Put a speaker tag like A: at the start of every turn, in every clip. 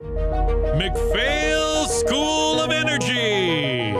A: McPhail School of Energy.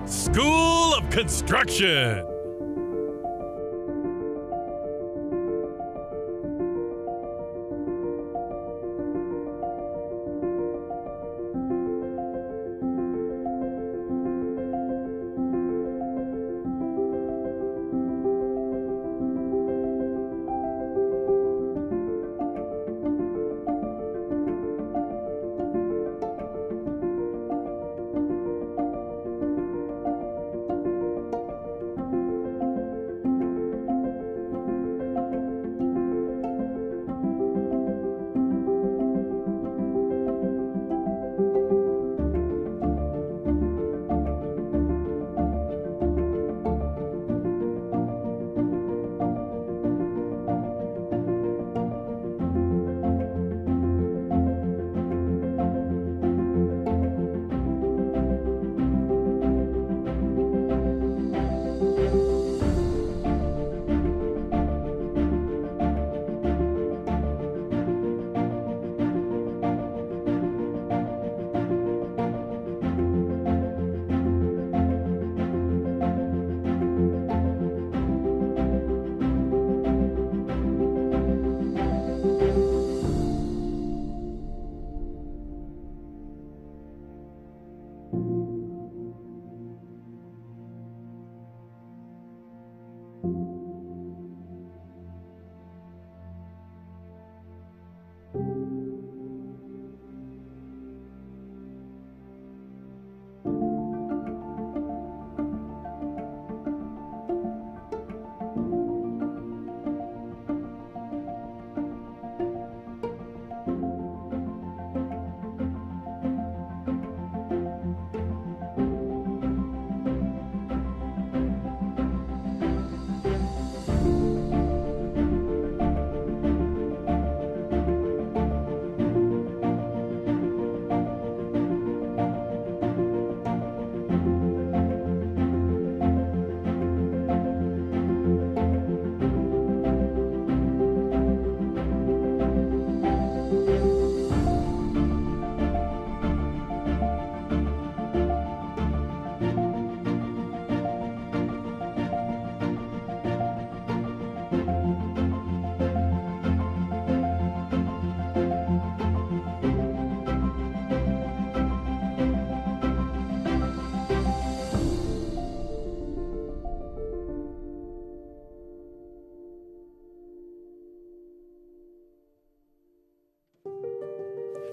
A: School of Construction.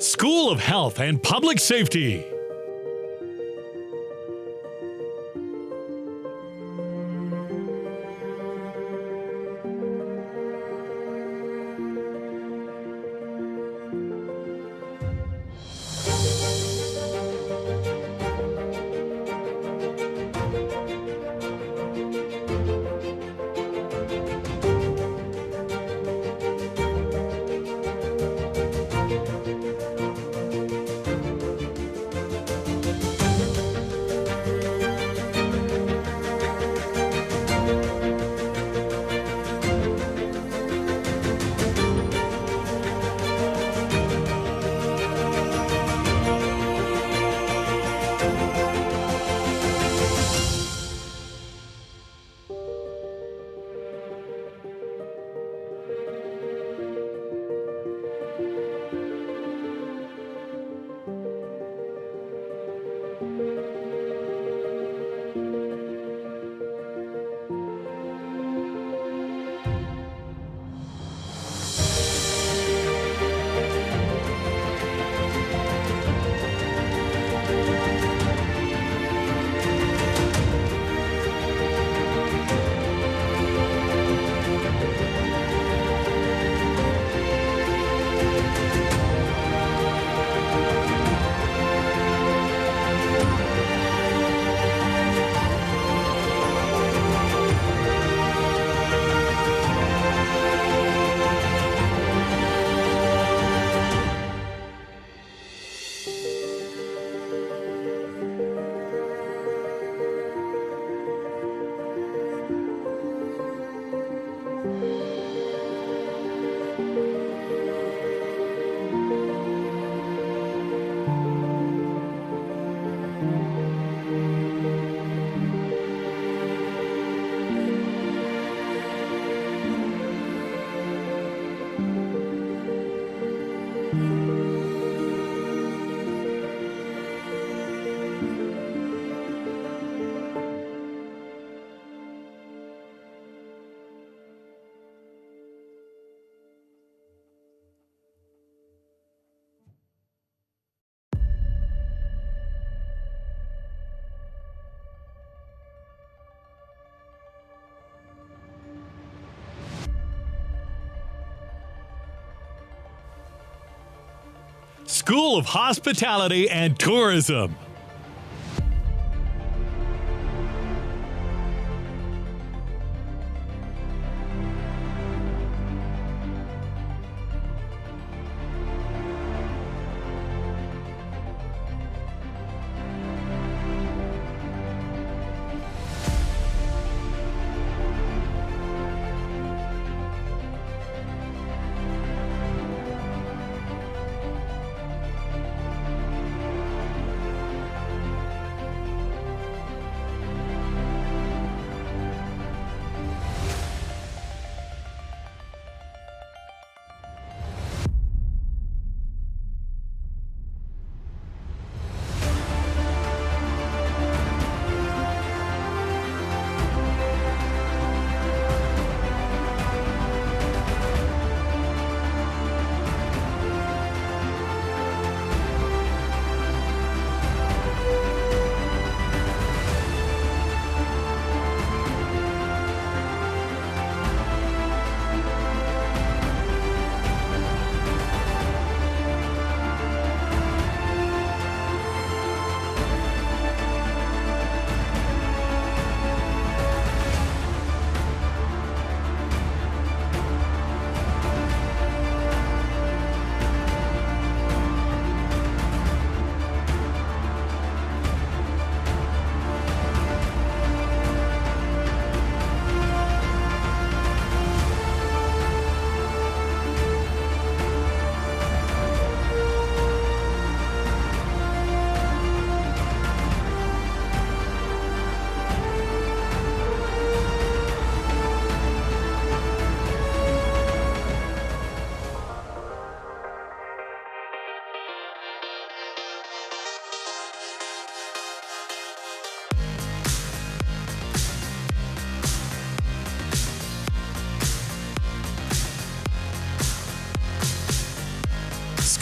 A: School of Health and Public Safety. School of Hospitality and Tourism.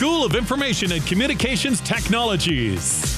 A: School of Information and Communications Technologies.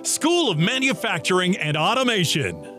A: School of Manufacturing and Automation.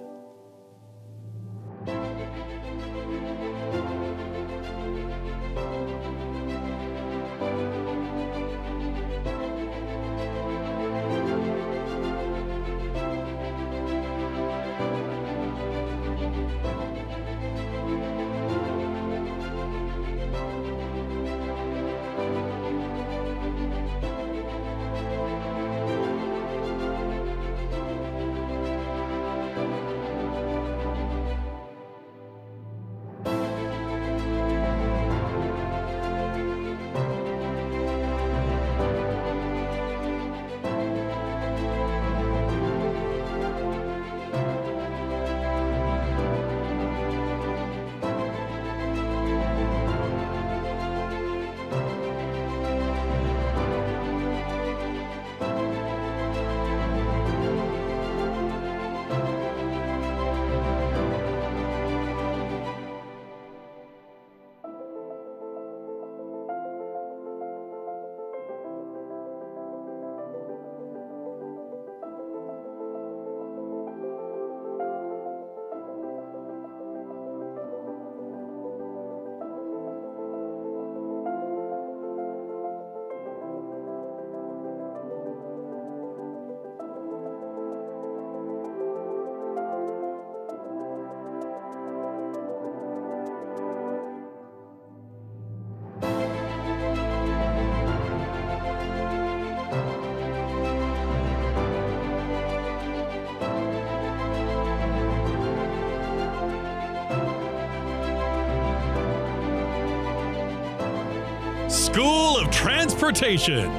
A: School of Transportation.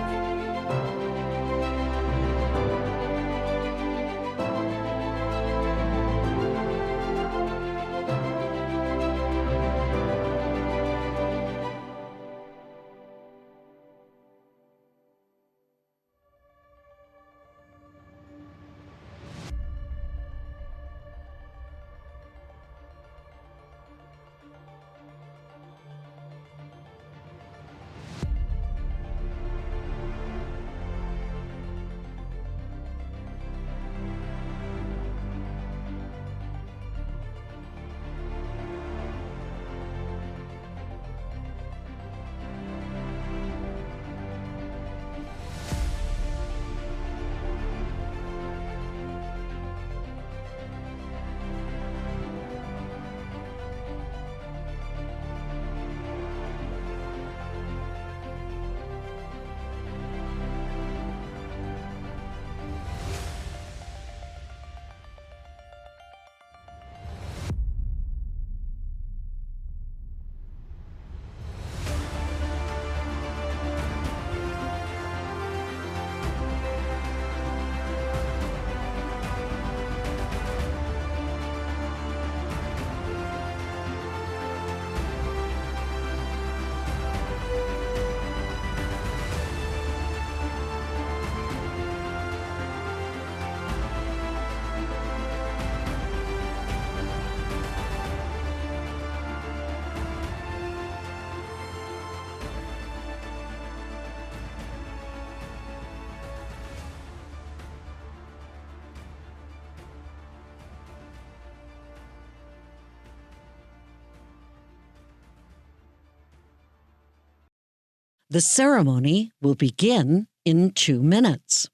B: The ceremony will begin in 2 minutes.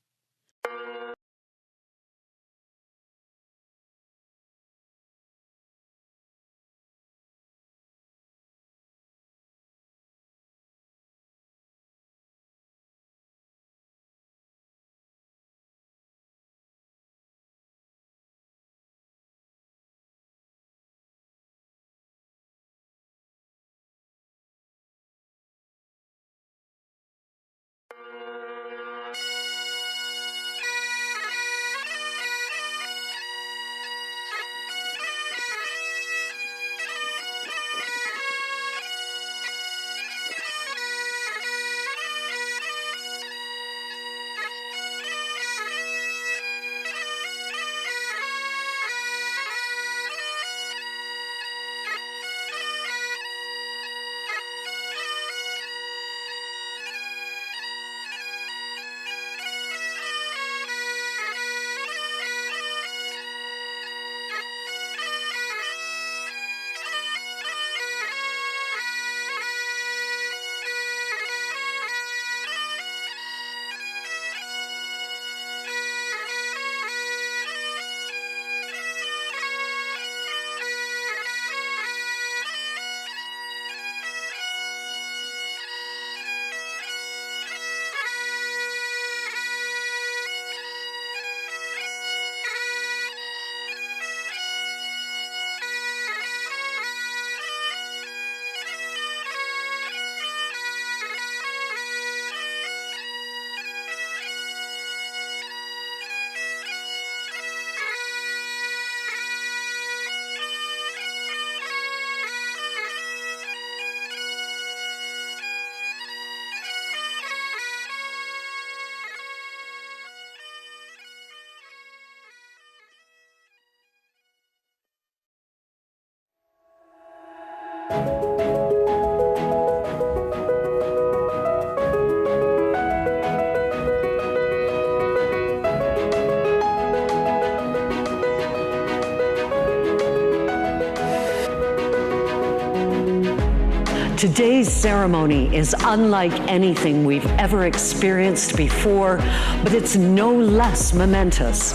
B: Today's ceremony is unlike anything we've ever experienced before, but it's no less momentous.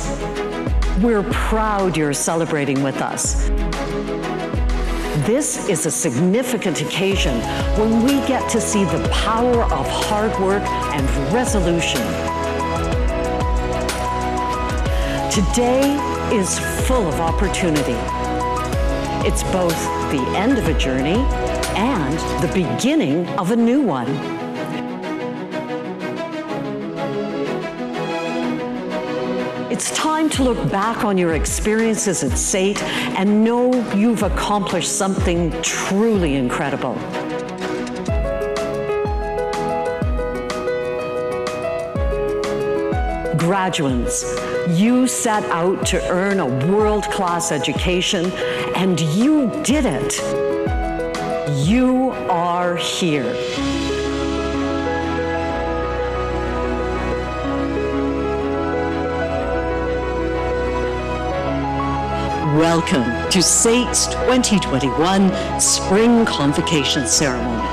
B: We're proud you're celebrating with us. This is a significant occasion when we get to see the power of hard work and resolution. Today is full of opportunity. It's both the end of a journey and the beginning of a new one. It's time to look back on your experiences at SAIT and know you've accomplished something truly incredible. Graduates, you set out to earn a world-class education, and you did it. You are here. Welcome to SAIT's 2021 Spring Convocation Ceremony.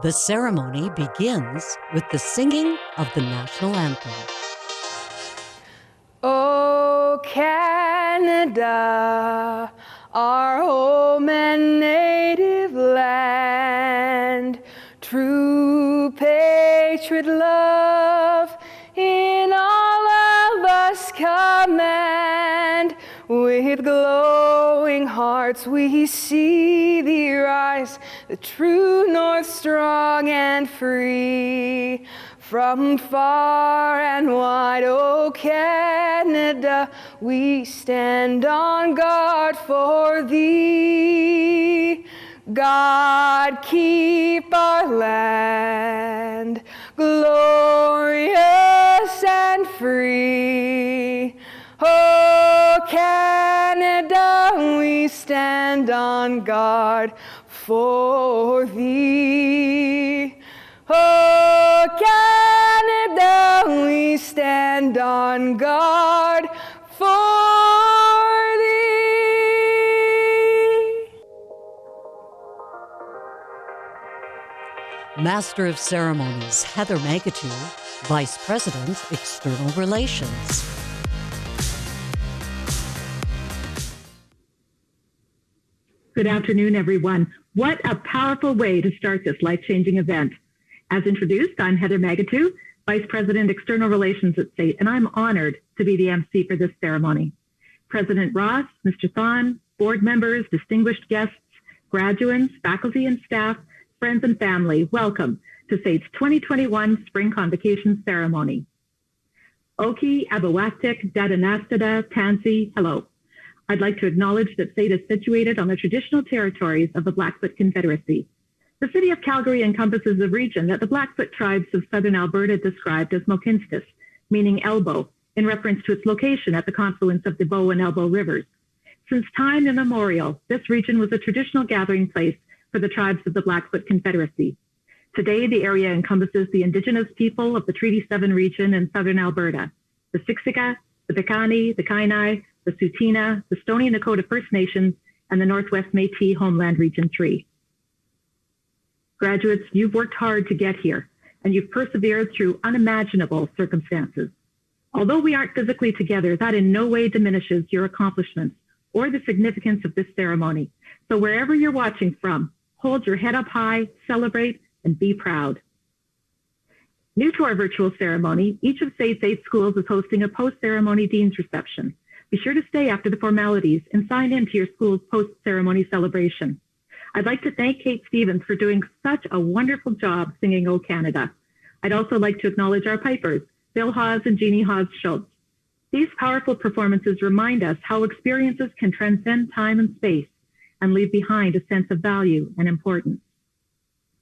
B: The ceremony begins with the singing of the national anthem.
C: Oh, Canada, our home and native land, true patriot love in all of us command. With glowing hearts we see thee rise, the true north strong and free. From far and wide, oh Canada, we stand on guard for thee. God keep our land glorious and free. Oh Canada, we stand on guard for thee. Oh Canada, we stand on guard for thee.
B: Master of Ceremonies, Heather Magatu, Vice President, External Relations.
D: Good afternoon, everyone. What a powerful way to start this life-changing event. As introduced, I'm Heather Magatu, Vice President, External Relations at SAIT, and I'm honored to be the MC for this ceremony. President Ross, Mr. Thon, board members, distinguished guests, graduates, faculty and staff, friends and family, welcome to SAIT's 2021 Spring Convocation Ceremony. Oki, Abawaktik, Dadanastada, Tansy, hello. I'd like to acknowledge that SAIT is situated on the traditional territories of the Blackfoot Confederacy. The city of Calgary encompasses a region that the Blackfoot tribes of southern Alberta described as Mohkinstsis, meaning elbow, in reference to its location at the confluence of the Bow and Elbow rivers. Since time immemorial, this region was a traditional gathering place for the tribes of the Blackfoot Confederacy. Today, the area encompasses the Indigenous people of the Treaty 7 region in southern Alberta, the Siksika, the Piikani, the Kainai, the Tsuut'ina, the Stoney Nakoda First Nations, and the Northwest Métis Homeland Region 3. Graduates, you've worked hard to get here, and you've persevered through unimaginable circumstances. Although we aren't physically together, that in no way diminishes your accomplishments or the significance of this ceremony. So wherever you're watching from, hold your head up high, celebrate, and be proud. New to our virtual ceremony, each of SAIT's 8 schools is hosting a post-ceremony Dean's Reception. Be sure to stay after the formalities and sign in to your school's post-ceremony celebration. I'd like to thank Kate Stevens for doing such a wonderful job singing O Canada. I'd also like to acknowledge our pipers, Bill Hawes and Jeannie Hawes-Schultz. These powerful performances remind us how experiences can transcend time and space and leave behind a sense of value and importance.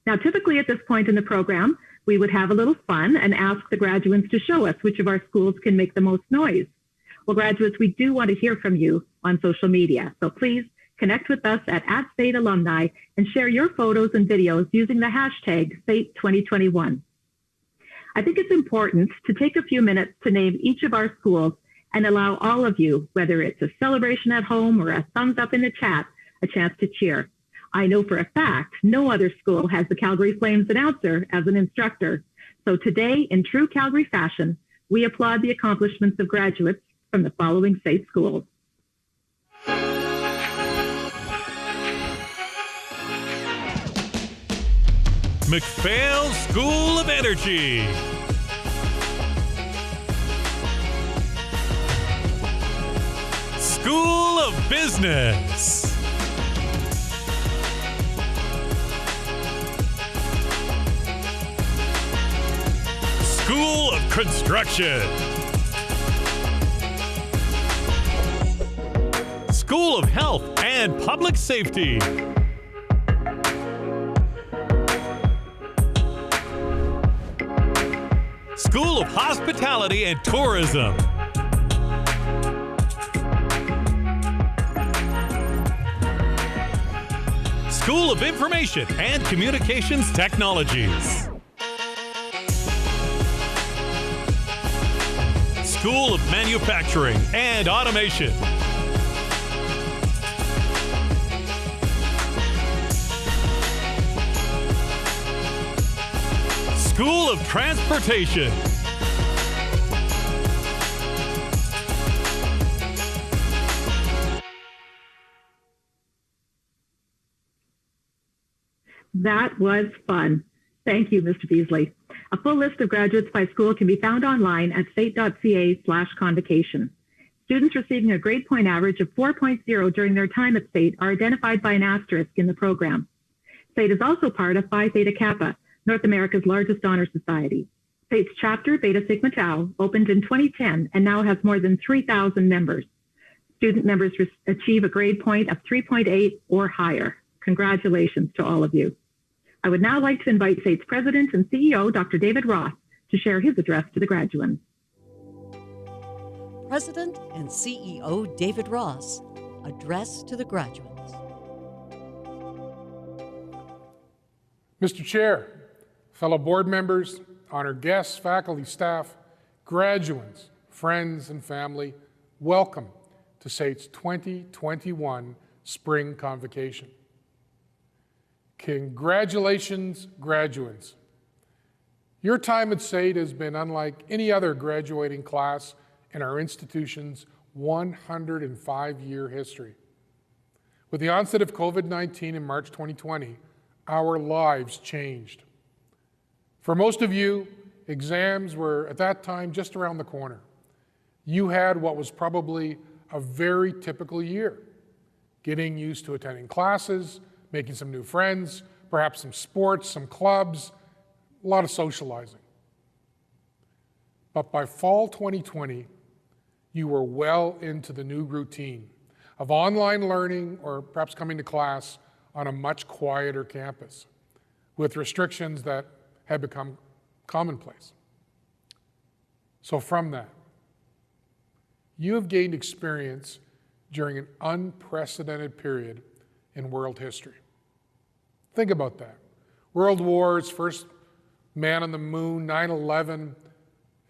D: Now, typically at this point in the program, we would have a little fun and ask the graduates to show us which of our schools can make the most noise. Well, graduates, we do want to hear from you on social media, so please connect with us at SAIT Alumni and share your photos and videos using the hashtag SAIT2021. I think it's important to take a few minutes to name each of our schools and allow all of you, whether it's a celebration at home or a thumbs up in the chat, a chance to cheer. I know for a fact no other school has the Calgary Flames announcer as an instructor. So today, in true Calgary fashion, we applaud the accomplishments of graduates from the following SAIT schools.
A: MacPhail School of Energy. School of Business. School of Construction. School of Health and Public Safety. School of Hospitality and Tourism. School of Information and Communications Technologies. School of Manufacturing and Automation. School of Transportation.
D: That was fun. Thank you, Mr. Beasley. A full list of graduates by school can be found online at sait.ca/convocation. Students receiving a grade point average of 4.0 during their time at SAIT are identified by an asterisk in the program. SAIT is also part of Phi Theta Kappa, North America's largest honor society. SAIT's chapter, Beta Sigma Tau, opened in 2010 and now has more than 3,000 members. Student members achieve a grade point of 3.8 or higher. Congratulations to all of you. I would now like to invite SAIT's President and CEO, Dr. David Ross, to share his address to the graduates.
E: President and CEO David Ross, address to the graduates.
F: Mr. Chair, fellow board members, honored guests, faculty, staff, graduates, friends, and family, welcome to SAIT's 2021 Spring Convocation. Congratulations, graduates. Your time at SAIT has been unlike any other graduating class in our institution's 105-year history. With the onset of COVID-19 in March 2020, our lives changed. For most of you, exams were at that time just around the corner. You had what was probably a very typical year, getting used to attending classes, making some new friends, perhaps some sports, some clubs, a lot of socializing. But by fall 2020, you were well into the new routine of online learning or perhaps coming to class on a much quieter campus with restrictions that had become commonplace. So from that, you have gained experience during an unprecedented period in world history. Think about that. World wars, first man on the moon, 9/11,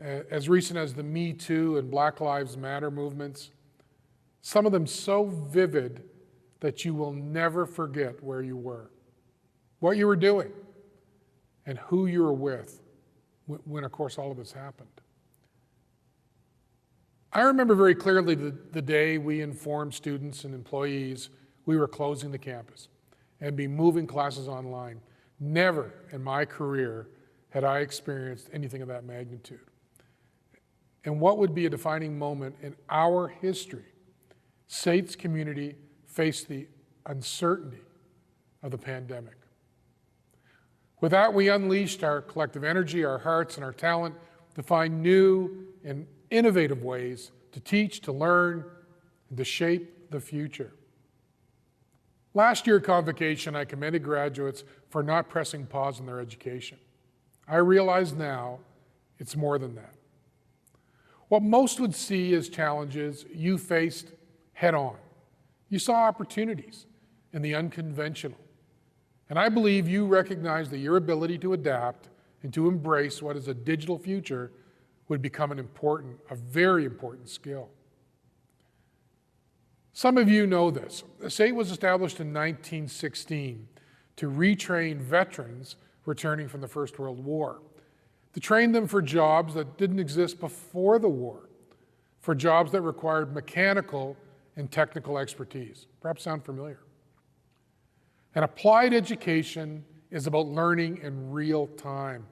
F: as recent as the Me Too and Black Lives Matter movements. some of them so vivid that you will never forget where you were, what you were doing, and who you were with when, of course, all of this happened. I remember very clearly the day we informed students and employees we were closing the campus and be moving classes online. Never in my career had I experienced anything of that magnitude. And what would be a defining moment in our history, SAIT's community faced the uncertainty of the pandemic. With that, we unleashed our collective energy, our hearts, and our talent to find new and innovative ways to teach, to learn, and to shape the future. Last year at Convocation, I commended graduates for not pressing pause on their education. I realize now it's more than that. What most would see as challenges, you faced head on. You saw opportunities in the unconventional. And I believe you recognize that your ability to adapt and to embrace what is a digital future would become a very important skill. Some of you know this. SAIT was established in 1916 to retrain veterans returning from the First World War, to train them for jobs that didn't exist before the war, for jobs that required mechanical and technical expertise. Perhaps sound familiar. And applied education is about learning in real time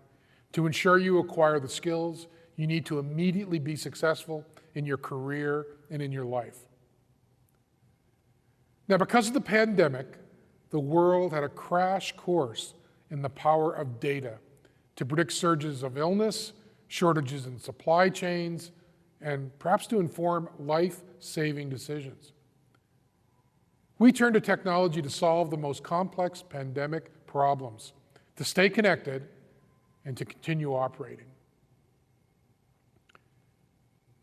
F: to ensure you acquire the skills you need to immediately be successful in your career and in your life. Now, because of the pandemic, the world had a crash course in the power of data to predict surges of illness, shortages in supply chains, and perhaps to inform life-saving decisions. We turned to technology to solve the most complex pandemic problems, to stay connected, and to continue operating.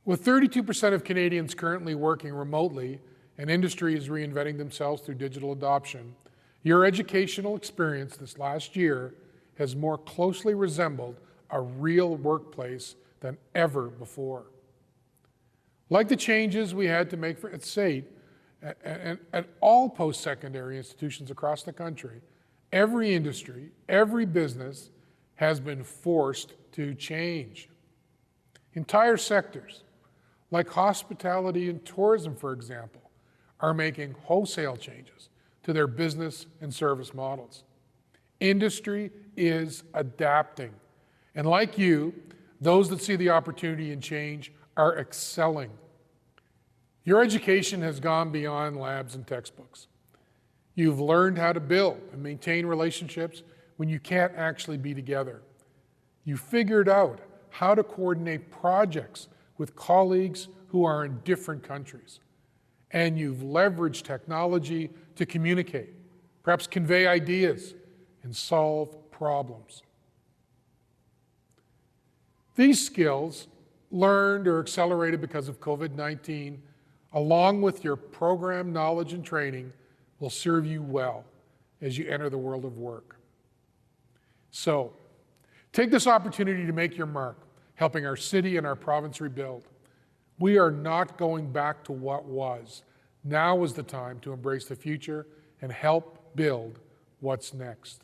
F: With 32% of Canadians currently working remotely and industries reinventing themselves through digital adoption, your educational experience this last year has more closely resembled a real workplace than ever before. Like the changes we had to make at SAIT and at all post-secondary institutions across the country, every industry, every business has been forced to change. Entire sectors, like hospitality and tourism, for example, are making wholesale changes to their business and service models. Industry is adapting. And like you, those that see the opportunity and change are excelling. Your education has gone beyond labs and textbooks. You've learned how to build and maintain relationships when you can't actually be together. You figured out how to coordinate projects with colleagues who are in different countries. And you've leveraged technology to communicate, perhaps convey ideas, and solve problems. These skills, learned or accelerated because of COVID-19, along with your program knowledge and training, will serve you well as you enter the world of work. So, take this opportunity to make your mark, helping our city and our province rebuild. We are not going back to what was. Now is the time to embrace the future and help build what's next.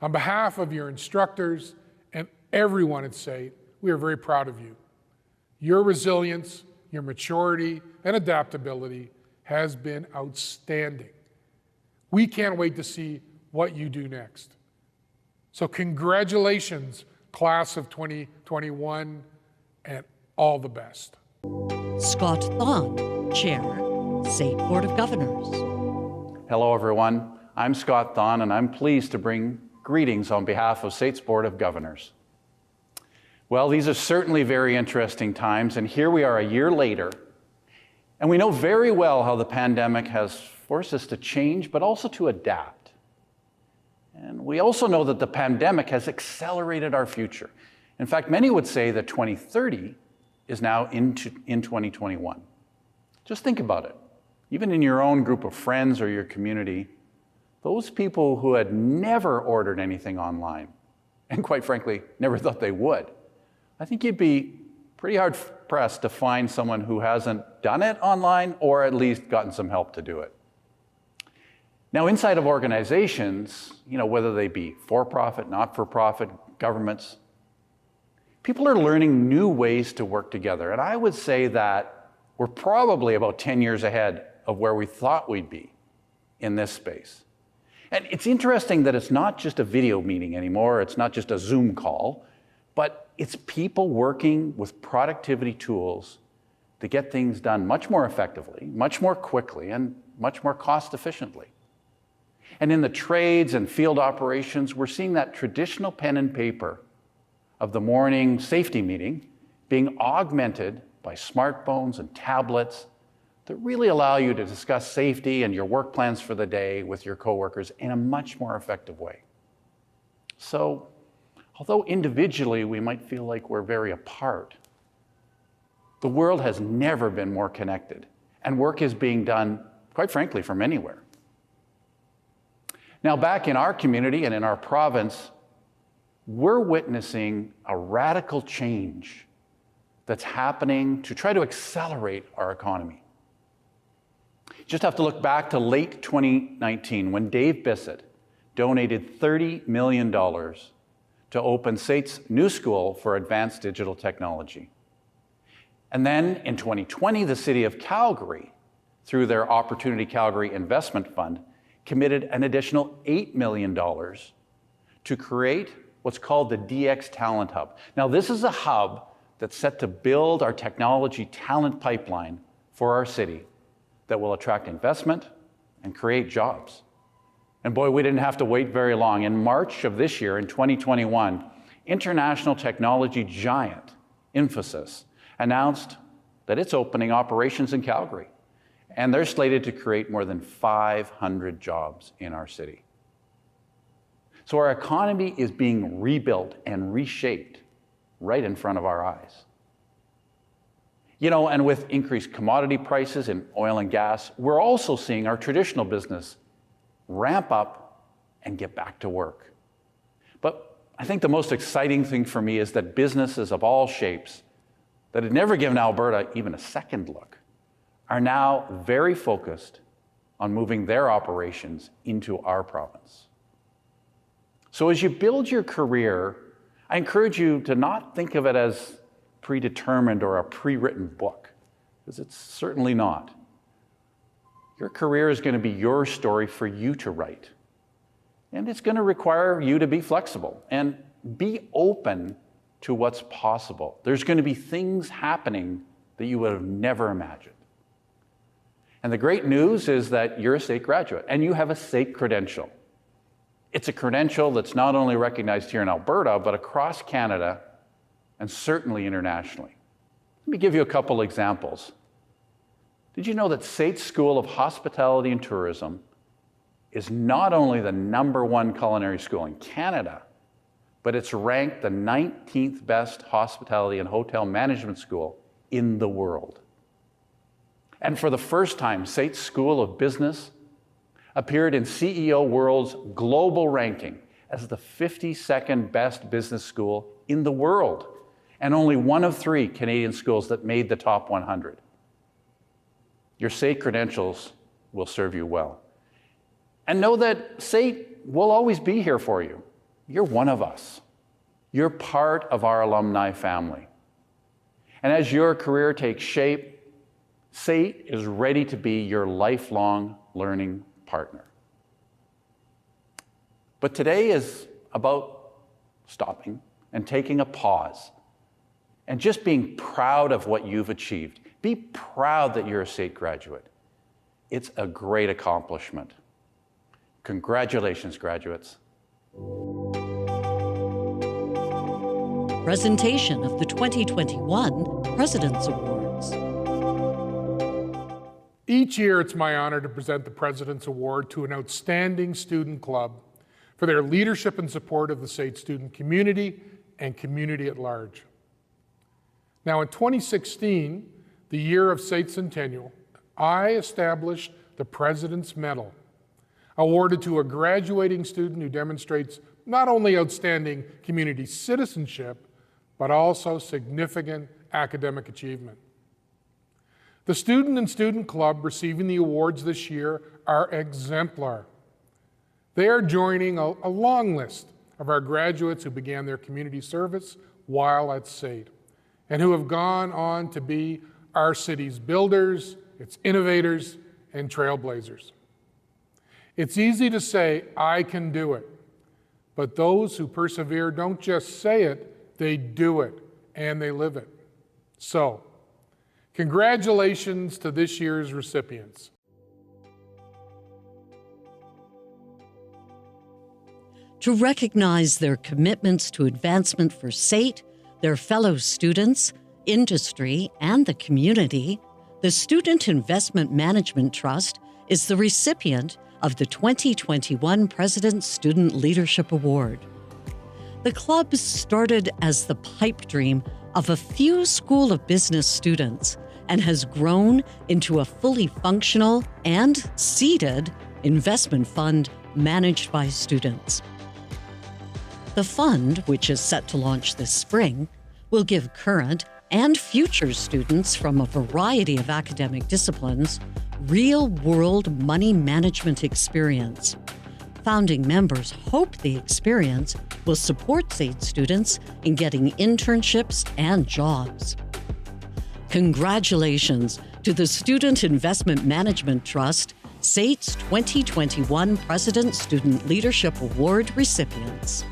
F: On behalf of your instructors and everyone at SAIT, we are very proud of you. Your resilience, your maturity, and adaptability has been outstanding. We can't wait to see what you do next. So congratulations, class of 2021, and all the best.
E: Scott Thon, Chair, SAIT Board of Governors.
G: Hello, everyone. I'm Scott Thon, and I'm pleased to bring greetings on behalf of SAIT's Board of Governors. Well, these are certainly very interesting times, and here we are a year later, and we know very well how the pandemic has forced us to change, but also to adapt. And we also know that the pandemic has accelerated our future. In fact, many would say that 2030 is now in 2021. Just think about it. Even in your own group of friends or your community, those people who had never ordered anything online, and quite frankly, never thought they would, I think you'd be pretty hard hard-pressed to find someone who hasn't done it online or at least gotten some help to do it. Now, inside of organizations, whether they be for-profit, not-for-profit, governments, people are learning new ways to work together. And I would say that we're probably about 10 years ahead of where we thought we'd be in this space. And it's interesting that it's not just a video meeting anymore, it's not just a Zoom call, but it's people working with productivity tools to get things done much more effectively, much more quickly, and much more cost efficiently. And in the trades and field operations, we're seeing that traditional pen and paper of the morning safety meeting being augmented by smartphones and tablets that really allow you to discuss safety and your work plans for the day with your coworkers in a much more effective way. So, although individually we might feel like we're very apart, the world has never been more connected, and work is being done, quite frankly, from anywhere. Now, back in our community and in our province, we're witnessing a radical change that's happening to try to accelerate our economy. Just have to look back to late 2019 when Dave Bissett donated $30 million to open SAIT's new school for advanced digital technology. And then in 2020, the City of Calgary, through their Opportunity Calgary Investment Fund, committed an additional $8 million to create what's called the DX Talent Hub. Now, this is a hub that's set to build our technology talent pipeline for our city that will attract investment and create jobs. And boy, we didn't have to wait very long. In March of this year, in 2021, international technology giant Infosys announced that it's opening operations in Calgary. And they're slated to create more than 500 jobs in our city. So our economy is being rebuilt and reshaped right in front of our eyes. And with increased commodity prices in oil and gas, we're also seeing our traditional business ramp up and get back to work. But I think the most exciting thing for me is that businesses of all shapes that had never given Alberta even a second look are now very focused on moving their operations into our province. So as you build your career, I encourage you to not think of it as predetermined or a pre-written book, because it's certainly not. Your career is going to be your story for you to write. And it's going to require you to be flexible and be open to what's possible. There's going to be things happening that you would have never imagined. And the great news is that you're a SAIT graduate and you have a SAIT credential. It's a credential that's not only recognized here in Alberta, but across Canada and certainly internationally. Let me give you a couple examples. Did you know that SAIT School of Hospitality and Tourism is not only the #1 culinary school in Canada, but it's ranked the 19th best hospitality and hotel management school in the world. And for the first time, SAIT School of Business appeared in CEO World's global ranking as the 52nd best business school in the world, and only one of 3 Canadian schools that made the top 100. Your SAIT credentials will serve you well. And know that SAIT will always be here for you. You're one of us. You're part of our alumni family. And as your career takes shape, SAIT is ready to be your lifelong learning partner. But today is about stopping and taking a pause and just being proud of what you've achieved. Be proud that you're a SAIT graduate. It's a great accomplishment. Congratulations, graduates.
E: Presentation of the 2021 President's Awards.
F: Each year, it's my honor to present the President's Award to an outstanding student club for their leadership and support of the SAIT student community and community at large. Now, in 2016, the year of SAIT Centennial, I established the President's Medal, awarded to a graduating student who demonstrates not only outstanding community citizenship, but also significant academic achievement. The student and student club receiving the awards this year are exemplar. They are joining a long list of our graduates who began their community service while at SAIT and who have gone on to be our city's builders, its innovators, and trailblazers. It's easy to say, I can do it, but those who persevere don't just say it, they do it, and they live it. So, congratulations to this year's recipients.
E: To recognize their commitments to advancement for SAIT, their fellow students, industry, and the community, the Student Investment Management Trust is the recipient of the 2021 President's Student Leadership Award. The club started as the pipe dream of a few School of Business students and has grown into a fully functional and seeded investment fund managed by students. The fund, which is set to launch this spring, will give current and future students from a variety of academic disciplines real-world money management experience. Founding members hope the experience will support SAIT students in getting internships and jobs. Congratulations to the Student Investment Management Trust, SAIT's 2021 President's Student Leadership Award recipients.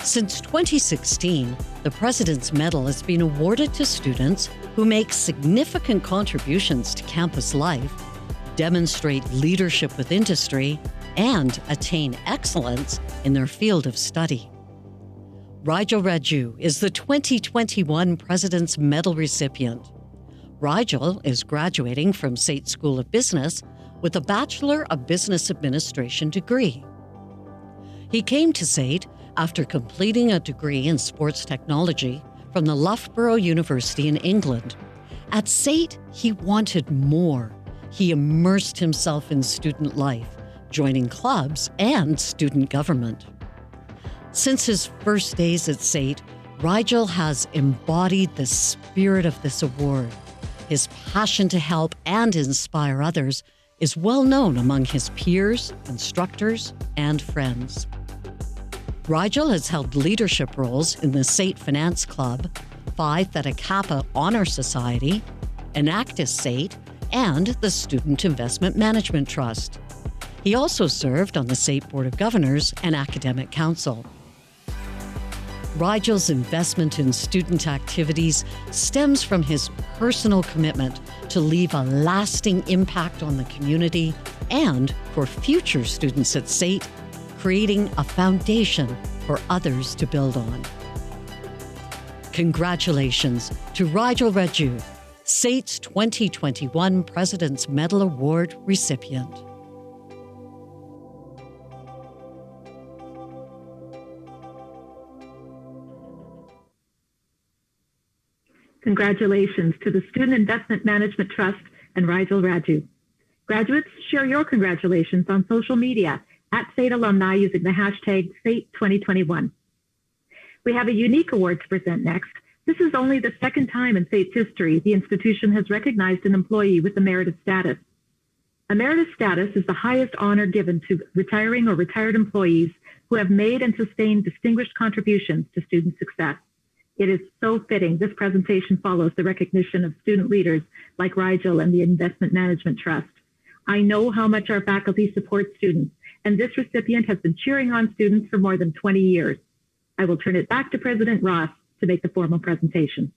E: Since 2016, the President's Medal has been awarded to students who make significant contributions to campus life, demonstrate leadership with industry, and attain excellence in their field of study. Rigel Raju is the 2021 President's Medal recipient. Rigel is graduating from SAIT School of Business with a Bachelor of Business Administration degree. He came to SAIT after completing a degree in sports technology from the Loughborough University in England. At SAIT, he wanted more. He immersed himself in student life, joining clubs and student government. Since his first days at SAIT, Rigel has embodied the spirit of this award. His passion to help and inspire others is well known among his peers, instructors, and friends. Rigel has held leadership roles in the SAIT Finance Club, Phi Theta Kappa Honor Society, Enactus SAIT, and the Student Investment Management Trust. He also served on the SAIT Board of Governors and Academic Council. Rigel's investment in student activities stems from his personal commitment to leave a lasting impact on the community and for future students at SAIT, creating a foundation for others to build on. Congratulations to Rigel Raju, SAIT's 2021 President's Medal Award recipient.
D: Congratulations to the Student Investment Management Trust and Rigel Raju. Graduates, share your congratulations on social media at SAIT alumni using the hashtag SAIT2021. We have a unique award to present next. This is only the second time in SAIT's history the institution has recognized an employee with emeritus status. Emeritus status is the highest honor given to retiring or retired employees who have made and sustained distinguished contributions to student success. It is so fitting this presentation follows the recognition of student leaders like Rigel and the Investment Management Trust. I know how much our faculty supports students, and this recipient has been cheering on students for more than 20 years. I will turn it back to President Ross to make the formal presentation.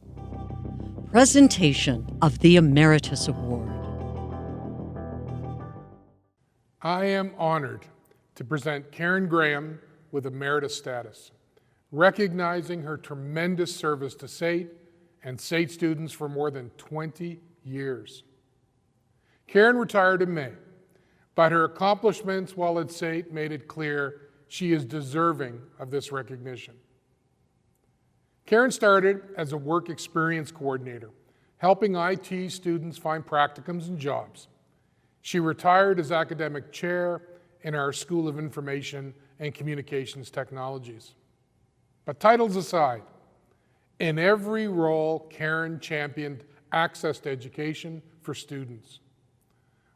E: Presentation of the Emeritus Award.
F: I am honored to present Karen Graham with emeritus status, recognizing her tremendous service to SAIT and SAIT students for more than 20 years. Karen retired in May, but her accomplishments while at SAIT made it clear she is deserving of this recognition. Karen started as a work experience coordinator, helping IT students find practicums and jobs. She retired as academic chair in our School of Information and Communications Technologies. But titles aside, In every role, Karen championed access to education for students.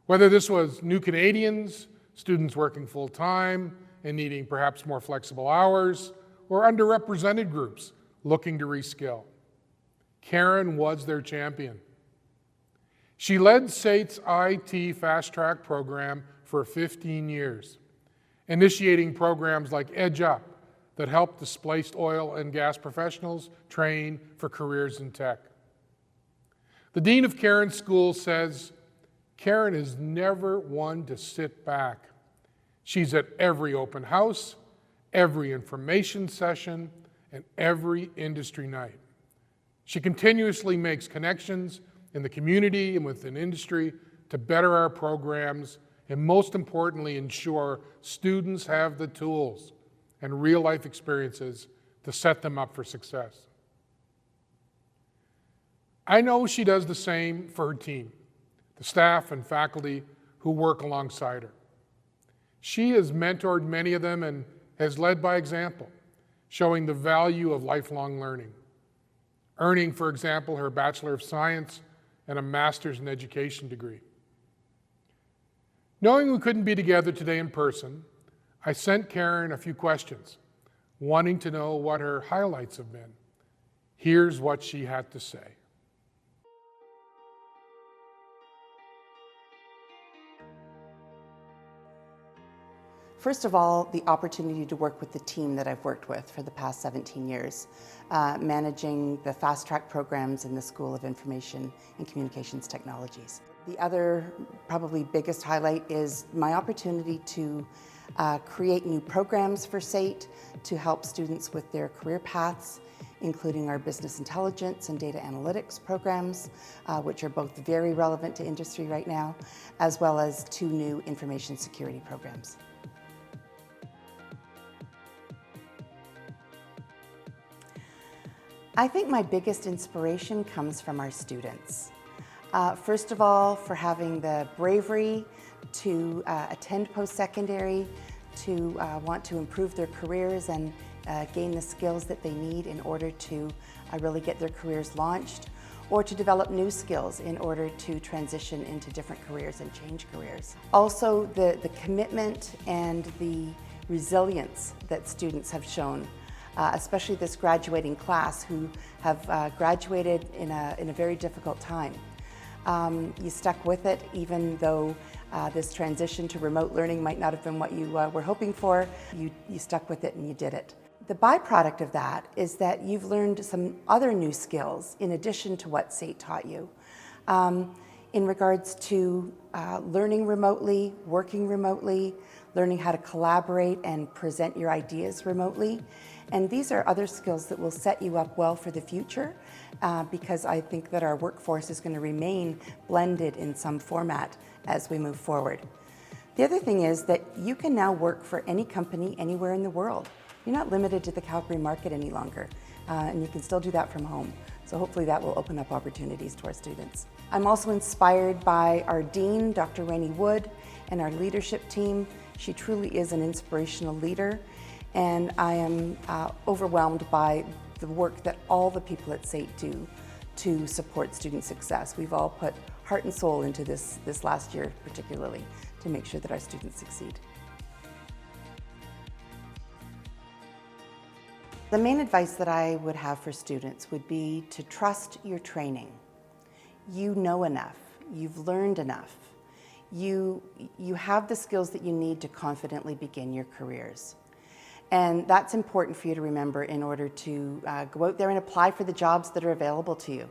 F: Whether this was new Canadians, students working full-time and needing perhaps more flexible hours, or underrepresented groups looking to reskill, Karen was their champion. She led SAIT's IT Fast Track program for 15 years, initiating programs like Edge Up that help displaced oil and gas professionals train for careers in tech. The dean of Karen's school says, Karen is never one to sit back. She's at every open house, every information session, and every industry night. She continuously makes connections in the community and within industry to better our programs and, most importantly, ensure students have the tools and real-life experiences to set them up for success. I know she does the same for her team, the staff and faculty who work alongside her. She has mentored many of them and has led by example, showing the value of lifelong learning, earning, for example, her Bachelor of Science and a Master's in Education degree. Knowing we couldn't be together today in person, I sent Karen a few questions, wanting to know what her highlights have been. Here's what she had to say.
H: First of all, the opportunity to work with the team that I've worked with for the past 17 years, managing the fast track programs in the School of Information and Communications Technologies. The other probably biggest highlight is my opportunity to create new programs for SAIT to help students with their career paths, including our business intelligence and data analytics programs, which are both very relevant to industry right now, as well as 2 new information security programs. I think my biggest inspiration comes from our students. First of all, for having the bravery to attend post-secondary, to want to improve their careers and gain the skills that they need in order to really get their careers launched, or to develop new skills in order to transition into different careers and change careers. Also, the commitment and the resilience that students have shown, especially this graduating class who have graduated in a very difficult time. You stuck with it even though this transition to remote learning might not have been what you were hoping for. You stuck with it and you did it. The byproduct of that is that you've learned some other new skills in addition to what SAIT taught you. In regards to learning remotely, working remotely, learning how to collaborate and present your ideas remotely. And these are other skills that will set you up well for the future because I think that our workforce is going to remain blended in some format as we move forward. The other thing is that you can now work for any company anywhere in the world. You're not limited to the Calgary market any longer, and you can still do that from home. So hopefully that will open up opportunities to our students. I'm also inspired by our Dean, Dr. Rainey Wood, and our leadership team. She truly is an inspirational leader, and I am overwhelmed by the work that all the people at SAIT do to support student success. We've all put heart and soul into this last year particularly to make sure that our students succeed. The main advice that I would have for students would be to trust your training. You know enough, you've learned enough. You have the skills that you need to confidently begin your careers. And that's important for you to remember in order to go out there and apply for the jobs that are available to you.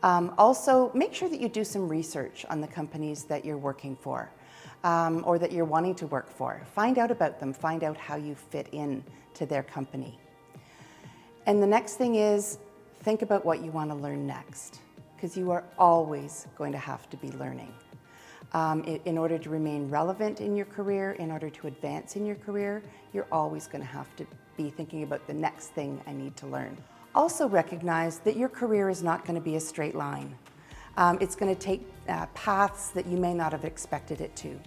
H: Also, make sure that you do some research on the companies that you're working for or that you're wanting to work for. Find out about them, find out how you fit in to their company. And the next thing is, think about what you want to learn next, because you are always going to have to be learning. In order to remain relevant in your career, in order to advance in your career, you're always going to have to be thinking about the next thing I need to learn. Also recognize that your career is not going to be a straight line. It's going to take paths that you may not have expected it to.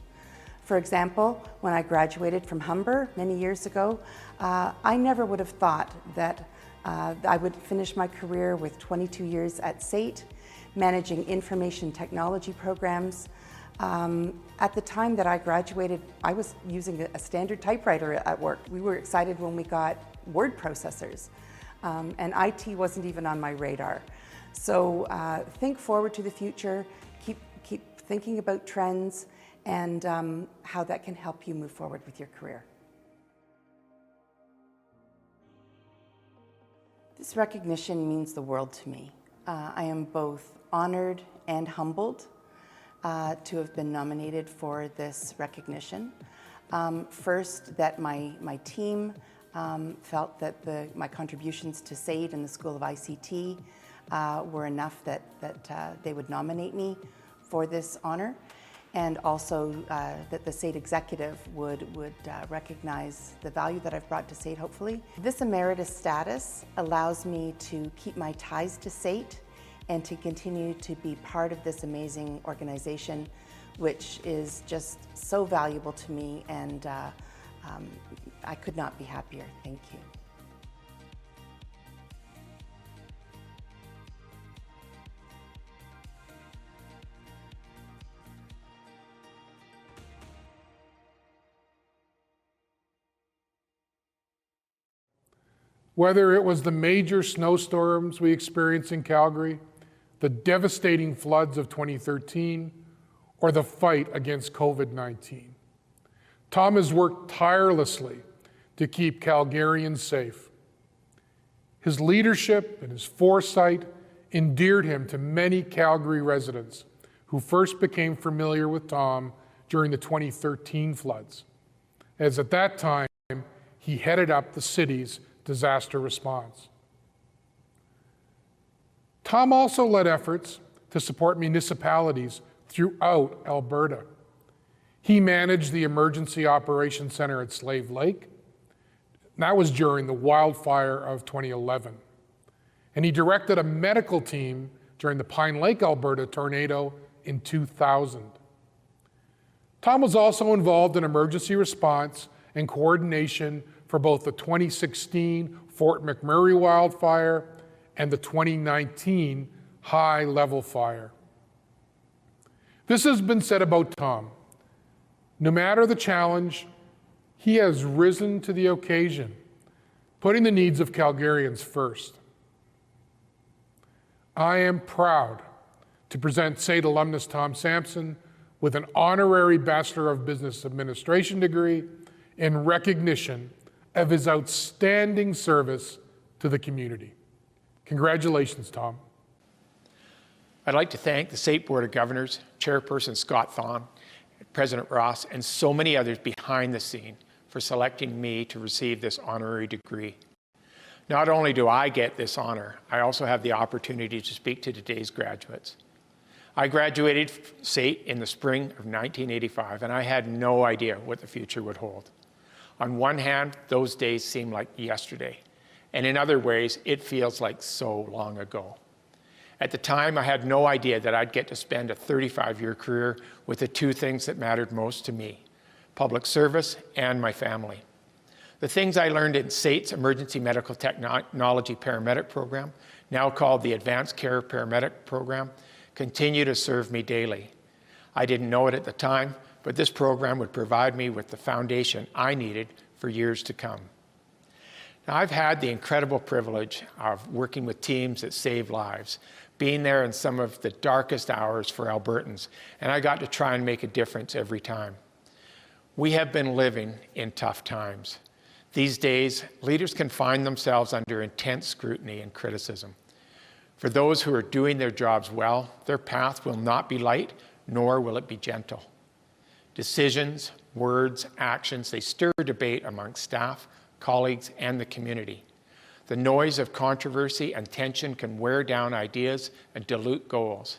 H: For example, when I graduated from Humber many years ago, I never would have thought that I would finish my career with 22 years at SAIT, managing information technology programs. At the time that I graduated, I was using a standard typewriter at work. We were excited when we got word processors, and IT wasn't even on my radar. So think forward to the future, keep thinking about trends and how that can help you move forward with your career. This recognition means the world to me. I am both honored and humbled to have been nominated for this recognition. First, that my team felt that my contributions to SAIT and the School of ICT were enough that they would nominate me for this honor, and also that the SAIT executive would recognize the value that I've brought to SAIT, hopefully. This emeritus status allows me to keep my ties to SAIT and to continue to be part of this amazing organization, which is just so valuable to me, and I could not be happier. Thank you.
F: Whether it was the major snowstorms we experienced in Calgary, the devastating floods of 2013, or the fight against COVID-19, Tom has worked tirelessly to keep Calgarians safe. His leadership and his foresight endeared him to many Calgary residents who first became familiar with Tom during the 2013 floods, as at that time he headed up the city's disaster response. Tom also led efforts to support municipalities throughout Alberta. He managed the Emergency Operations Center at Slave Lake. That was during the wildfire of 2011. And he directed a medical team during the Pine Lake, Alberta tornado in 2000. Tom was also involved in emergency response and coordination for both the 2016 Fort McMurray wildfire and the 2019 High Level fire. This has been said about Tom. No matter the challenge, he has risen to the occasion, putting the needs of Calgarians first. I am proud to present SAIT alumnus Tom Sampson with an honorary Bachelor of Business Administration degree in recognition of his outstanding service to the community. Congratulations, Tom.
I: I'd like to thank the SAIT Board of Governors, Chairperson Scott Thon, President Ross, and so many others behind the scene for selecting me to receive this honorary degree. Not only do I get this honor, I also have the opportunity to speak to today's graduates. I graduated SAIT in the spring of 1985, and I had no idea what the future would hold. On one hand, those days seem like yesterday, and in other ways, it feels like so long ago. At the time, I had no idea that I'd get to spend a 35-year career with the two things that mattered most to me: public service and my family. The things I learned in SAIT's Emergency Medical Technology Paramedic Program, now called the Advanced Care Paramedic Program, continue to serve me daily. I didn't know it at the time, but this program would provide me with the foundation I needed for years to come. Now, I've had the incredible privilege of working with teams that save lives, being there in some of the darkest hours for Albertans, and I got to try and make a difference every time. We have been living in tough times. These days, leaders can find themselves under intense scrutiny and criticism. For those who are doing their jobs well, their path will not be light, nor will it be gentle. Decisions, words, actions, they stir debate amongst staff, colleagues, and the community. The noise of controversy and tension can wear down ideas and dilute goals.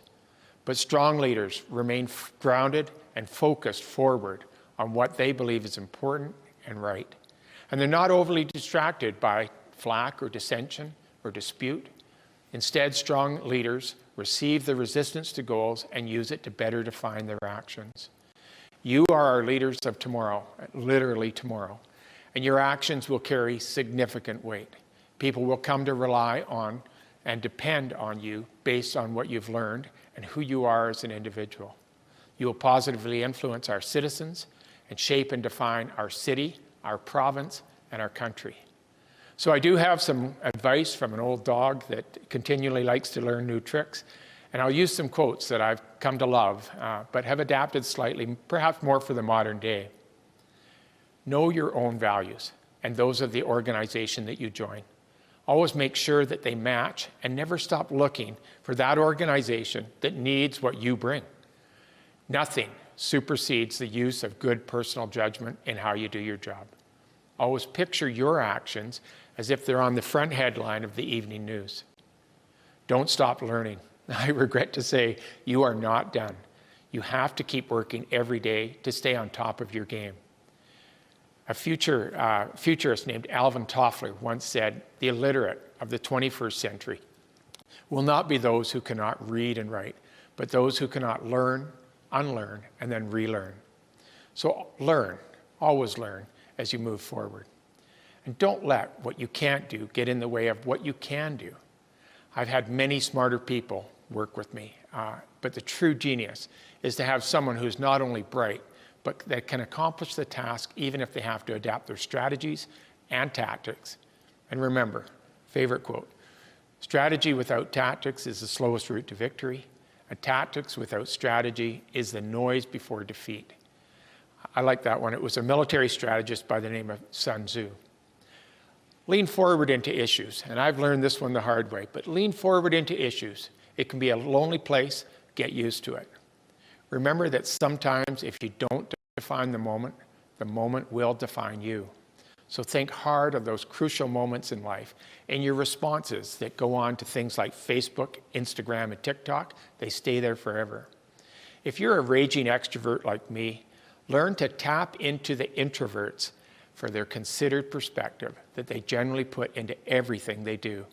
I: But strong leaders remain grounded and focused forward on what they believe is important and right. And they're not overly distracted by flack or dissension or dispute. Instead, strong leaders receive the resistance to goals and use it to better define their actions. You are our leaders of tomorrow, literally tomorrow, and your actions will carry significant weight. People will come to rely on and depend on you based on what you've learned and who you are as an individual. You will positively influence our citizens and shape and define our city, our province, and our country. So I do have some advice from an old dog that continually likes to learn new tricks. And I'll use some quotes that I've come to love, but have adapted slightly, perhaps more for the modern day. Know your own values and those of the organization that you join. Always make sure that they match and never stop looking for that organization that needs what you bring. Nothing supersedes the use of good personal judgment in how you do your job. Always picture your actions as if they're on the front headline of the evening news. Don't stop learning. I regret to say you are not done. You have to keep working every day to stay on top of your game. A futurist named Alvin Toffler once said, "The illiterate of the 21st century will not be those who cannot read and write, but those who cannot learn, unlearn, and then relearn." So learn, always learn as you move forward. And don't let what you can't do get in the way of what you can do. I've had many smarter people work with me, but the true genius is to have someone who's not only bright, but that can accomplish the task even if they have to adapt their strategies and tactics. And remember, favorite quote, strategy without tactics is the slowest route to victory, and tactics without strategy is the noise before defeat. I like that one. It was a military strategist by the name of Sun Tzu. Lean forward into issues, and I've learned this one the hard way, but lean forward into issues. It can be a lonely place, get used to it. Remember that sometimes if you don't define the moment will define you. So think hard of those crucial moments in life and your responses that go on to things like Facebook, Instagram, and TikTok, they stay there forever. If you're a raging extrovert like me, learn to tap into the introverts for their considered perspective that they generally put into everything they do.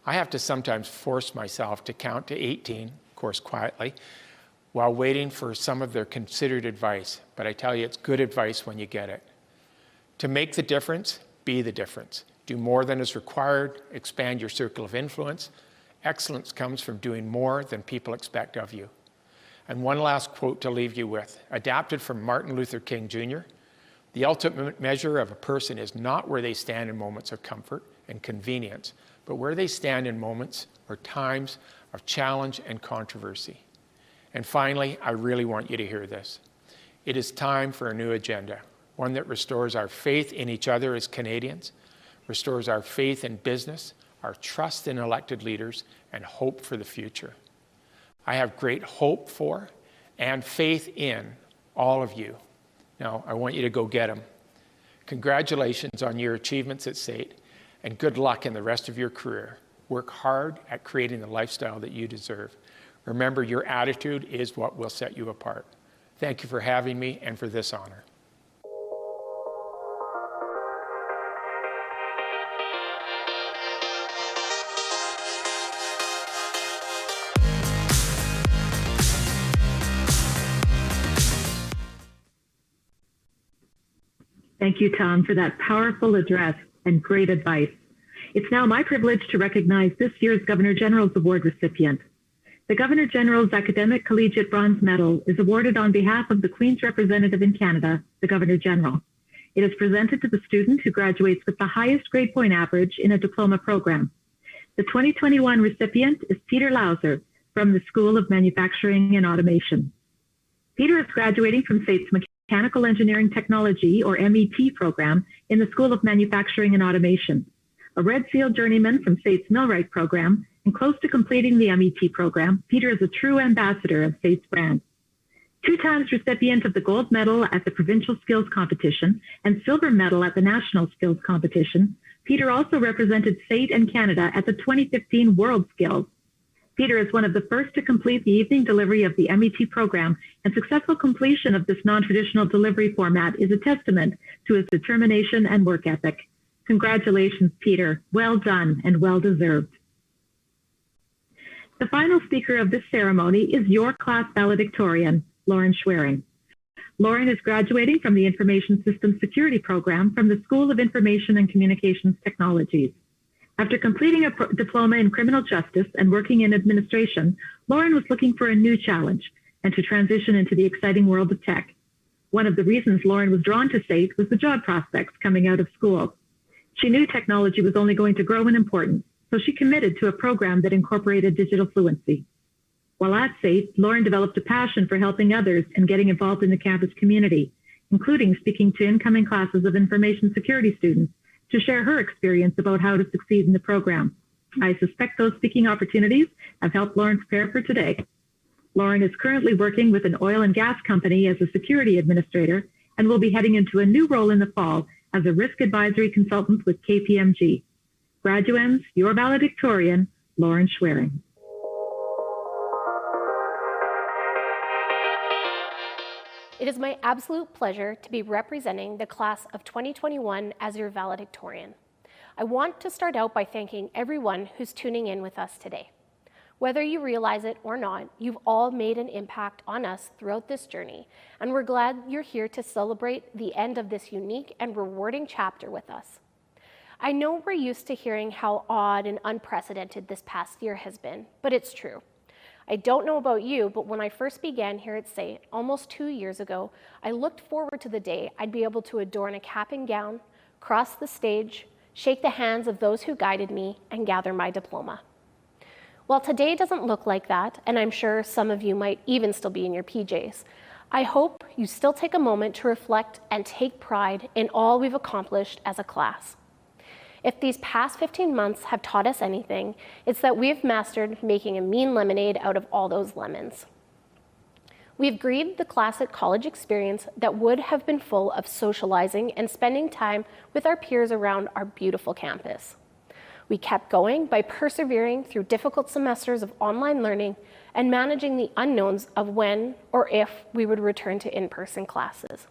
I: I have to sometimes force myself to count to 18, of course quietly, while waiting for some of their considered advice. But I tell you, it's good advice when you get it. To make the difference, be the difference. Do more than is required, expand your circle of influence. Excellence comes from doing more than people expect of you. And one last quote to leave you with, adapted from Martin Luther King Jr., "The ultimate measure of a person is not where they stand in moments of comfort and convenience, but where they stand in moments or times of challenge and controversy." And finally, I really want you to hear this. It is time for a new agenda, one that restores our faith in each other as Canadians, restores our faith in business, our trust in elected leaders, and hope for the future. I have great hope for and faith in all of you. Now, I want you to go get them. Congratulations on your achievements at SAIT, and good luck in the rest of your career. Work hard at creating the lifestyle that you deserve. Remember, your attitude is what will set you apart. Thank you for having me and for this honor.
D: Thank you, Tom, for that powerful address and great advice. It's now my privilege to recognize this year's Governor General's Award recipient. The Governor General's Academic Collegiate Bronze Medal is awarded on behalf of the Queen's representative in Canada, the Governor General. It is presented to the student who graduates with the highest grade point average in a diploma program. The 2021 recipient is Peter Lauser from the School of Manufacturing and Automation. Peter is graduating from SAIT's Mechanical Engineering Technology, or MET program, in the School of Manufacturing and Automation. A Red Seal journeyman from SAIT's Millwright program, and close to completing the MET program, Peter is a true ambassador of SAIT's brand. 2 times recipient of the gold medal at the Provincial Skills Competition and silver medal at the National Skills Competition, Peter also represented SAIT and Canada at the 2015 World Skills. Peter is one of the first to complete the evening delivery of the MET program, and successful completion of this non-traditional delivery format is a testament to his determination and work ethic. Congratulations, Peter. Well done and well deserved. The final speaker of this ceremony is your class valedictorian, Lauren Schwerin. Lauren is graduating from the Information Systems Security Program from the School of Information and Communications Technologies. After completing a diploma in criminal justice and working in administration, Lauren was looking for a new challenge and to transition into the exciting world of tech. One of the reasons Lauren was drawn to SAIT was the job prospects coming out of school. She knew technology was only going to grow in importance, so she committed to a program that incorporated digital fluency. While at SAIT, Lauren developed a passion for helping others and getting involved in the campus community, including speaking to incoming classes of information security students to share her experience about how to succeed in the program. I suspect those speaking opportunities have helped Lauren prepare for today. Lauren is currently working with an oil and gas company as a security administrator and will be heading into a new role in the fall as a risk advisory consultant with KPMG. Graduands, your valedictorian, Lauren Schwering.
J: It is my absolute pleasure to be representing the class of 2021 as your valedictorian. I want to start out by thanking everyone who's tuning in with us today. Whether you realize it or not, you've all made an impact on us throughout this journey, and we're glad you're here to celebrate the end of this unique and rewarding chapter with us. I know we're used to hearing how odd and unprecedented this past year has been, but it's true. I don't know about you, but when I first began here at SAIT almost 2 years ago, I looked forward to the day I'd be able to adorn a cap and gown, cross the stage, shake the hands of those who guided me, and gather my diploma. While today doesn't look like that, and I'm sure some of you might even still be in your PJs, I hope you still take a moment to reflect and take pride in all we've accomplished as a class. If these past 15 months have taught us anything, it's that we've mastered making a mean lemonade out of all those lemons. We've grieved the classic college experience that would have been full of socializing and spending time with our peers around our beautiful campus. We kept going by persevering through difficult semesters of online learning and managing the unknowns of when or if we would return to in-person classes.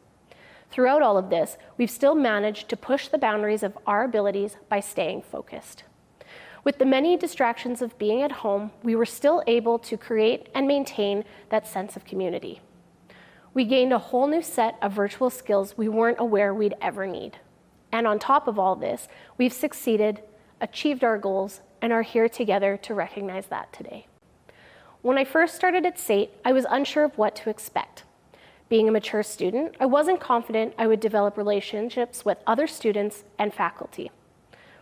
J: Throughout all of this, we've still managed to push the boundaries of our abilities by staying focused. With the many distractions of being at home, we were still able to create and maintain that sense of community. We gained a whole new set of virtual skills we weren't aware we'd ever need. And on top of all this, we've succeeded, achieved our goals, and are here together to recognize that today. When I first started at SAIT, I was unsure of what to expect. Being a mature student, I wasn't confident I would develop relationships with other students and faculty.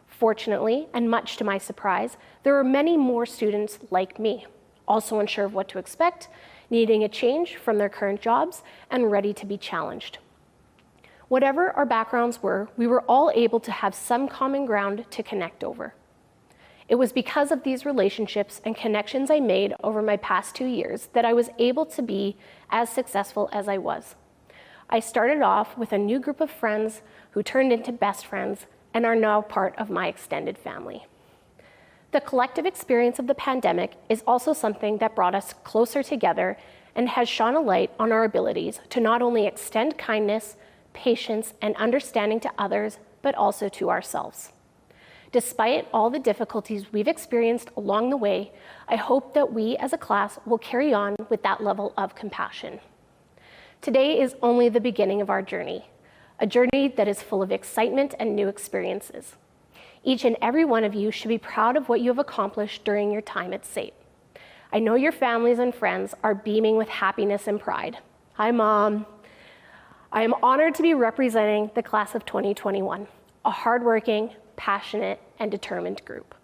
J: Fortunately, and much to my surprise, there were many more students like me, also unsure of what to expect, needing a change from their current jobs, and ready to be challenged. Whatever our backgrounds were, we were all able to have some common ground to connect over. It was because of these relationships and connections I made over my past 2 years that I was able to be as successful as I was. I started off with a new group of friends who turned into best friends and are now part of my extended family. The collective experience of the pandemic is also something that brought us closer together and has shone a light on our abilities to not only extend kindness, patience, and understanding to others, but also to ourselves. Despite all the difficulties we've experienced along the way, I hope that we as a class will carry on with that level of compassion. Today is only the beginning of our journey, a journey that is full of excitement and new experiences. Each and every one of you should be proud of what you have accomplished during your time at SAIT. I know your families and friends are beaming with happiness and pride. Hi, Mom. I am honored to be representing the class of 2021, a hardworking, passionate, and determined group.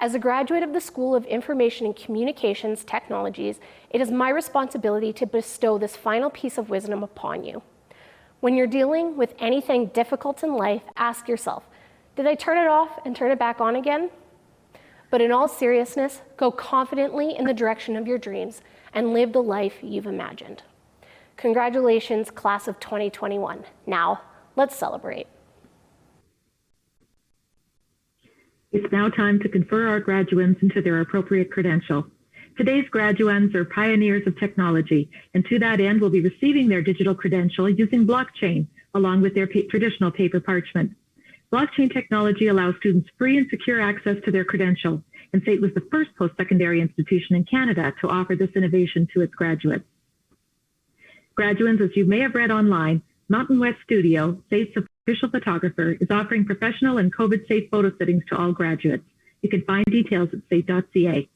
J: As a graduate of the School of Information and Communications Technologies, it is my responsibility to bestow this final piece of wisdom upon you. When you're dealing with anything difficult in life, ask yourself, did I turn it off and turn it back on again? But in all seriousness, go confidently in the direction of your dreams and live the life you've imagined. Congratulations, class of 2021. Now, let's celebrate.
D: It's now time to confer our graduands into their appropriate credential. Today's graduands are pioneers of technology, and to that end will be receiving their digital credential using blockchain, along with their traditional paper parchment. Blockchain technology allows students free and secure access to their credential, and SAIT was the first post-secondary institution in Canada to offer this innovation to its graduates. Graduates, as you may have read online, Mountain West Studio, SAIT's official photographer, is offering professional and COVID-safe photo sittings to all graduates. You can find details at SAIT.ca.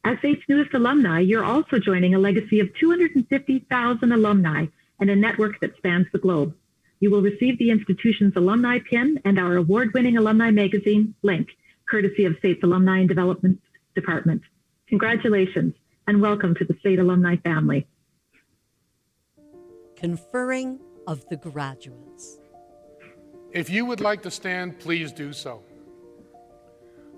D: As SAIT's newest alumni, you're also joining a legacy of 250,000 alumni and a network that spans the globe. You will receive the institution's alumni pin and our award-winning alumni magazine, Link, courtesy of SAIT's Alumni and Development Department. Congratulations and welcome to the SAIT alumni family.
E: Conferring of the graduates.
F: If you would like to stand, please do so.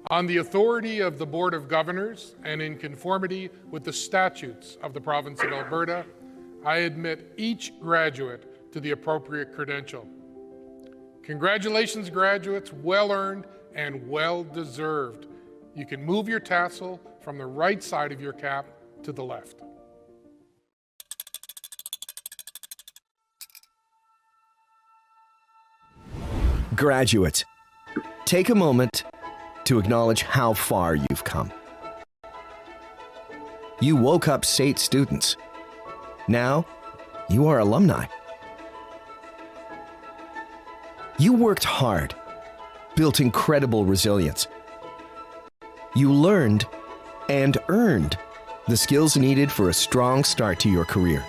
F: On the authority of the Board of Governors and in conformity with the statutes of the province of Alberta, I admit each graduate to the appropriate credential. Congratulations, graduates, well earned and well deserved. You can move your tassel from the right side of your cap to the left.
K: Graduates, take a moment to acknowledge how far you've come. You woke up SAIT students. Now, you are alumni. You worked hard, built incredible resilience. You learned and earned the skills needed for a strong start to your career.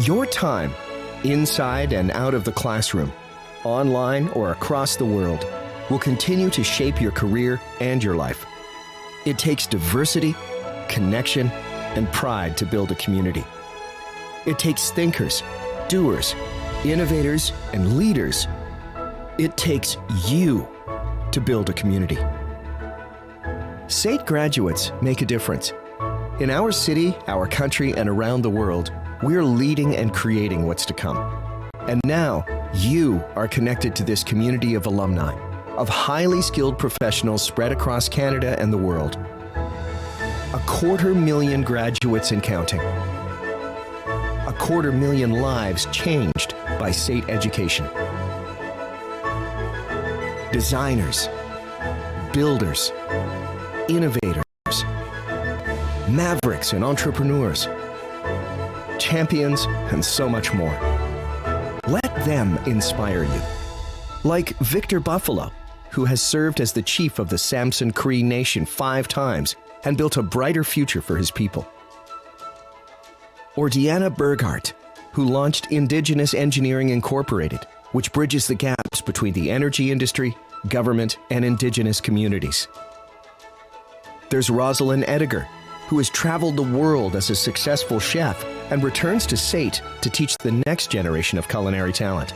K: Your time, inside and out of the classroom, online or across the world, will continue to shape your career and your life. It takes diversity, connection, and pride to build a community. It takes thinkers, doers, innovators, and leaders. It takes you to build a community. SAIT graduates make a difference. In our city, our country, and around the world, we're leading and creating what's to come. And now, you are connected to this community of alumni, of highly skilled professionals spread across Canada and the world. 250,000 graduates and counting. 250,000 lives changed by SAIT education. Designers, builders, innovators, mavericks and entrepreneurs, champions, and so much more. Let them inspire you. Like Victor Buffalo, who has served as the chief of the Samson Cree Nation 5 times and built a brighter future for his people. Or Deanna Burghardt, who launched Indigenous Engineering Incorporated, which bridges the gaps between the energy industry, government, and Indigenous communities. There's Rosalind Ediger, who has traveled the world as a successful chef and returns to SAIT to teach the next generation of culinary talent.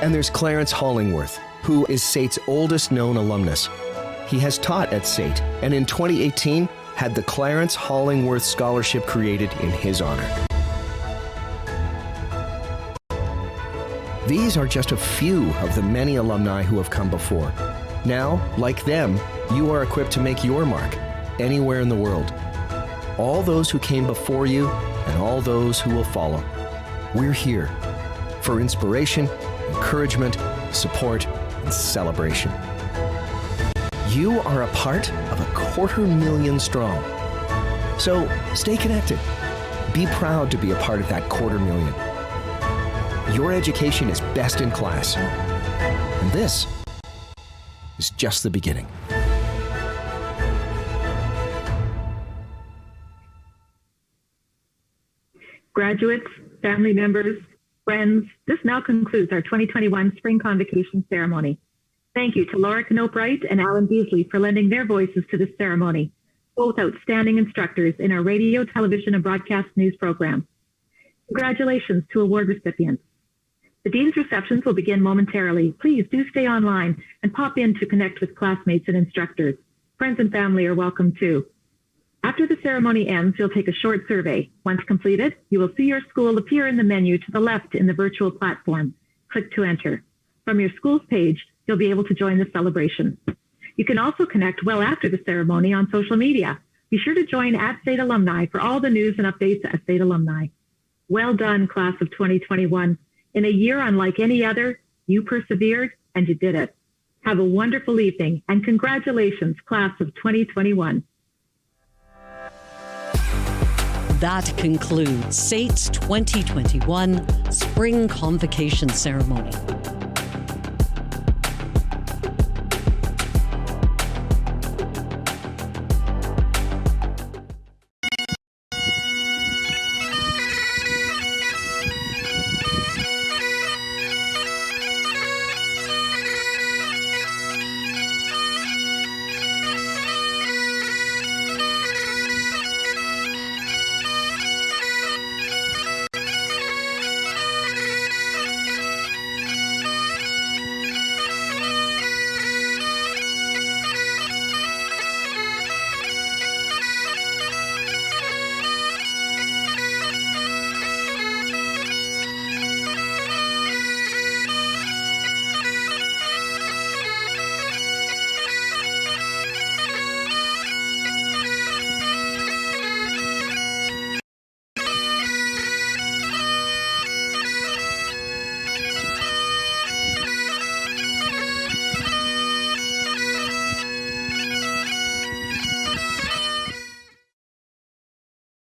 K: And there's Clarence Hollingworth, who is SAIT's oldest known alumnus. He has taught at SAIT, and in 2018 had the Clarence Hollingworth Scholarship created in his honor. These are just a few of the many alumni who have come before. Now, like them, you are equipped to make your mark anywhere in the world. All those who came before you and all those who will follow. We're here for inspiration, encouragement, support, and celebration. You are a part of 250,000 strong. So stay connected. Be proud to be a part of that 250,000. Your education is best in class. And this is just the beginning.
D: Graduates, family members, friends, this now concludes our 2021 Spring Convocation Ceremony. Thank you to Laura Knope-Wright and Alan Beasley for lending their voices to this ceremony, both outstanding instructors in our radio, television, and broadcast news program. Congratulations to award recipients. The Dean's receptions will begin momentarily. Please do stay online and pop in to connect with classmates and instructors. Friends and family are welcome too. After the ceremony ends, you'll take a short survey. Once completed, you will see your school appear in the menu to the left in the virtual platform. Click to enter. From your school's page, you'll be able to join the celebration. You can also connect well after the ceremony on social media. Be sure to join @SAIT Alumni for all the news and updates at SAIT Alumni. Well done, class of 2021. In a year unlike any other, you persevered and you did it. Have a wonderful evening and congratulations, class of 2021.
E: that concludes SAIT's 2021 Spring Convocation Ceremony.